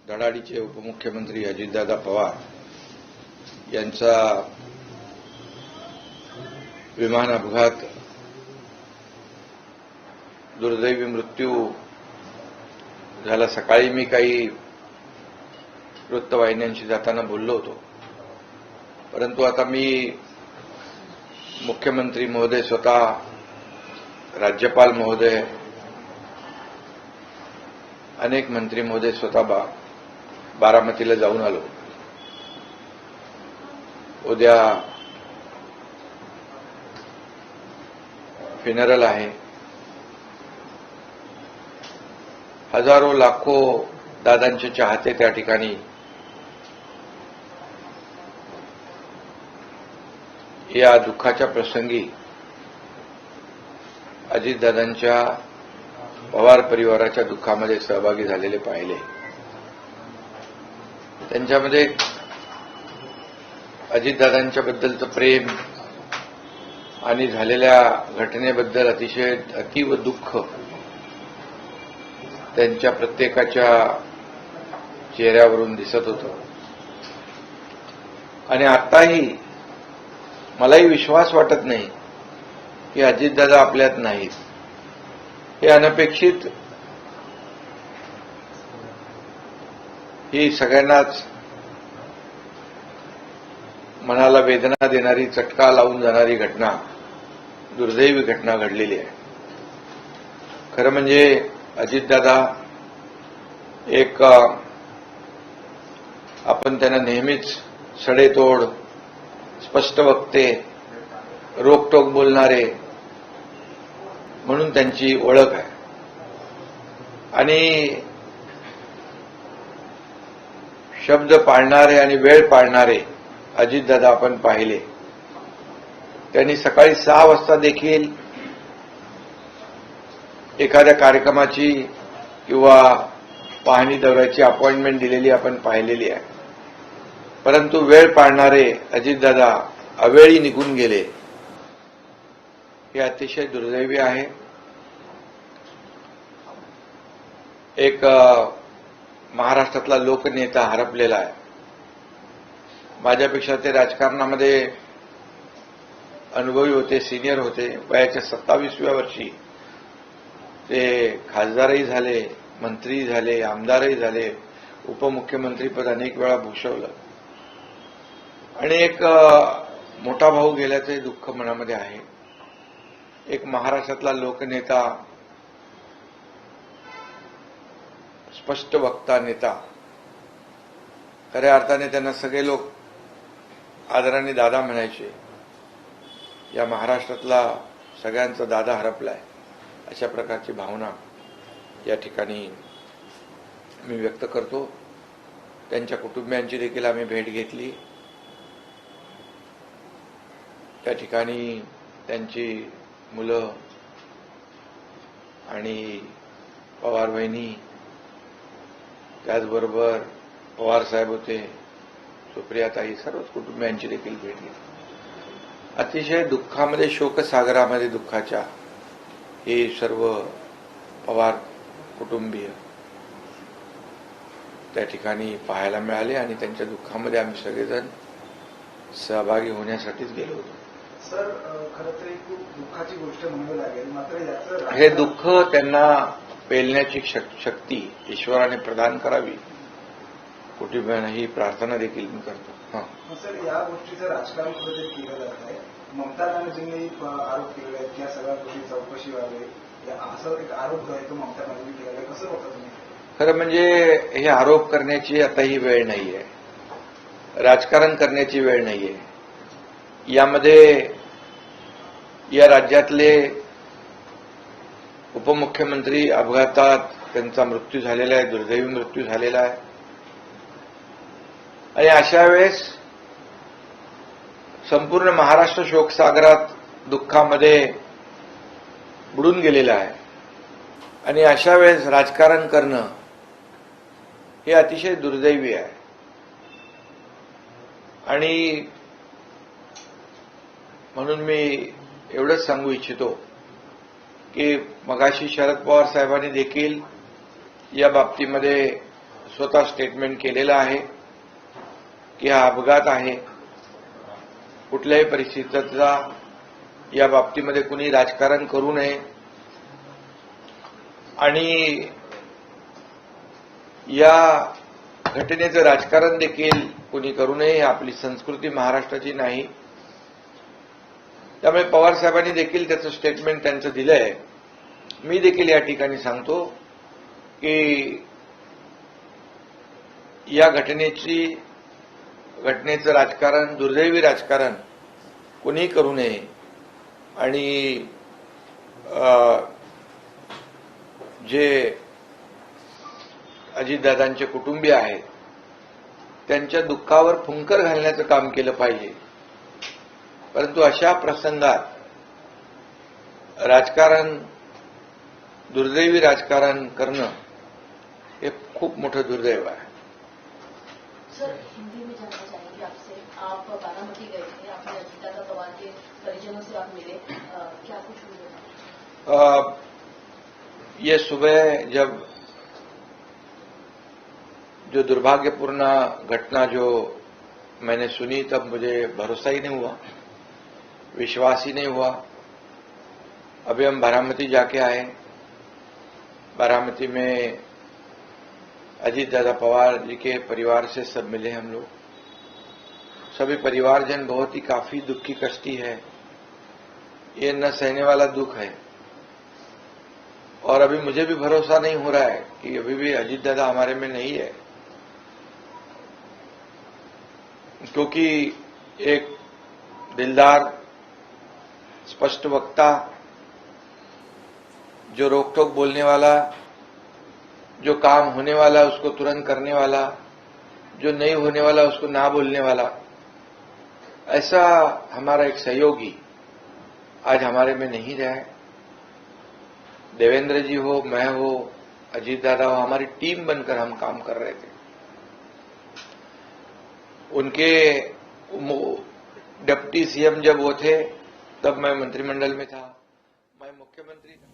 धडाडीचे उपमुख्यमंत्री अजितदादा पवार यांचा विमान अपघात दुर्दैवी मृत्यू झाला। सकाळी मी काही वृत्तवाहिन्यांशी जाताना बोललो होतो, परंतु आता मी मुख्यमंत्री महोदय स्वतः, राज्यपाल महोदय, अनेक मंत्री महोदय स्वतः बारामतीला जाऊन आलो। उद्या फ्युनरल आहे। हजारो लाखो दादांचे चाहते त्या ठिकाणी या दुःखाच्या प्रसंगी अजितदादांच्या पवार परिवाराच्या दुःखामध्ये सहभागी झालेले पाहिले। त्यांच्यामध्ये अजितदादांच्या बद्दलचं प्रेम आणि झालेल्या घटनेबद्दल अतिशय अतीव दुःख त्यांच्या प्रत्येकाच्या चेहऱ्यावरून दिसत होतं। आणि आताही मलाही विश्वास वाटत नाही की अजितदादा आपल्यात नाहीत। हे अनपेक्षित ही सगळ्यांनाच मनाला वेदना देणारी, चटका लावून जाणारी घटना, दुर्दैवी घटना घडलेली आहे। खरं म्हणजे अजितदादा एक आपण त्यांना नेहमीच सडेतोड, स्पष्ट वक्ते, रोखटोक बोलणारे म्हणून त्यांची ओळख आहे। आणि शब्द पाळणारे आणि वेळ पाळणारे अजितदादा आपण पाहिले। त्यांनी सकाळी 6 वाजता देखील एखाद्या कार्यक्रमाची किंवा पाहणी दौऱ्याची अपॉइंटमेंट दिलेली आपण पाहिलेली आहे, परंतु वेळ पाळणारे अजितदादा अवेळी निघून गेले, हे अतिशय दुर्दैवी आहे। एक महाराष्ट्रातला लोकनेता हरपलेला आहे। माझ्यापेक्षा ते राजकारणामध्ये अनुभवी होते, सिनियर होते। वयाच्या 27व्या वर्षी ते खासदारही झाले, मंत्रीही झाले, आमदारही झाले, उपमुख्यमंत्रीपद अनेक वेळा भूषवलं। आणि एक मोठा भाऊ गेल्याचे दुःख मनामध्ये आहे। एक महाराष्ट्रातला लोकनेता, स्पष्ट वक्ता नेता, खऱ्या अर्थाने त्यांना सगळे लोक आदराने दादा म्हणायचे। या महाराष्ट्रातला सगळ्यांचा दादा हरपलाय, अशा प्रकारची भावना या ठिकाणी मी व्यक्त करतो। त्यांच्या कुटुंबियांची देखील आम्ही भेट घेतली। त्या ठिकाणी त्यांची मुलं आणि पवार वहिनी, त्याचबरोबर पवार साहेब होते, सुप्रियाताई, सर्वच कुटुंबियांची देखील भेट घेतली। अतिशय दुःखामध्ये, शोकसागरामध्ये दुःखाच्या हे सर्व पवार कुटुंबीय त्या ठिकाणी पाहायला मिळाले आणि त्यांच्या दुःखामध्ये आम्ही सगळेजण सहभागी होण्यासाठीच गेलो होतो। सर, खरं तर खूप दुःखाची गोष्ट म्हणावी लागेल, मात्र याचं हे दुःख त्यांना पेलण्याची शक्ती ईश्वराने प्रदान करावी, कुटुंबियांना ही प्रार्थना देखील मी करतो। सर, या गोष्टीचं राजकारण कुठेतरी केलं जात आहे। ममता बॅनर्जींनी आरोप केलेला आहे की या सगळ्या गोष्टी चौकशी व्हावी, असं एक आरोप जो आहे तो ममता बॅनर्जींनी केलेला आहे। कसं होतं तुम्ही? खरं म्हणजे हे आरोप करण्याची आता ही वेळ नाहीये, राजकारण करण्याची वेळ नाहीये। यामध्ये या राज्यातले उपमुख्यमंत्री अपघातात त्यांचा मृत्यू झालेला आहे, दुर्दैवी मृत्यू झालेला आहे। आणि अशा वेळेस संपूर्ण महाराष्ट्र शोकसागरात, दुःखामध्ये बुडून गेलेला आहे। आणि अशा वेळेस राजकारण करणं हे अतिशय दुर्दैवी आहे। आणि म्हणून मी एवढंच सांगू इच्छितो की मगाशी शरद पवार साहेबांनी देखील या बाबतीमध्ये स्वतः स्टेटमेंट केलेलं आहे की हा अपघात आहे. कुठल्याही परिस्थितीचा या बाबतीमध्ये कुणी राजकारण करू नये आणि या घटनेचं राजकारण देखील कुणी करू नये. ही आपली संस्कृती महाराष्ट्राची नाही. त्यामुळे पवार साहेबांनी देखील त्याचं स्टेटमेंट त्यांचं दिलंय. मी देखील या ठिकाणी सांगतो की या घटनेचं राजकारण, दुर्दैवी राजकारण कुणीही करू नये आणि जे अजितदादांचे कुटुंबीय आहेत त्यांच्या दुःखावर फुंकर घालण्याचं काम केलं पाहिजे. परंतु अशा प्रसंगात राजकारण, दुर्दैवी राजकारण करणं हे खूप मोठं दुर्दैव आहे. सर, हिंदी में जानना चाहेंगे आपसे. आप बारामती गए थे, आपने अजितदादा पवार के परिजनों से आप मिले, क्या कुछ हुआ? ये सुबह जब जो दुर्भाग्यपूर्ण घटना जो मैंने सुनी तब मुझे भरोसा ही नहीं हुआ, विश्वास ही नहीं हुआ. अभी हम बारामती जाके आए. बारामती में अजितदादा पवार जी के परिवार से सब मिले हम लोग. सभी परिवारजन बहुत ही काफी दुखी कष्टी है. ये न सहने वाला दुख है और अभी मुझे भी भरोसा नहीं हो रहा है कि अभी भी अजितदादा हमारे में नहीं है, क्योंकि एक दिलदार, स्पष्ट वक्ता, जो रोक-टोक बोलने वाला, जो काम होने वाला उसको तुरंत करने वाला, जो नहीं होने वाला उसको ना बोलने वाला, ऐसा हमारा एक सहयोगी आज हमारे में नहीं रहा है. देवेंद्र जी हो, मैं हो, अजीत दादा हो, हमारी टीम बनकर हम काम कर रहे थे. उनके डिप्टी सीएम जब वो थे तब मैं मंत्रिमंडल में था, मैं मुख्यमंत्री था.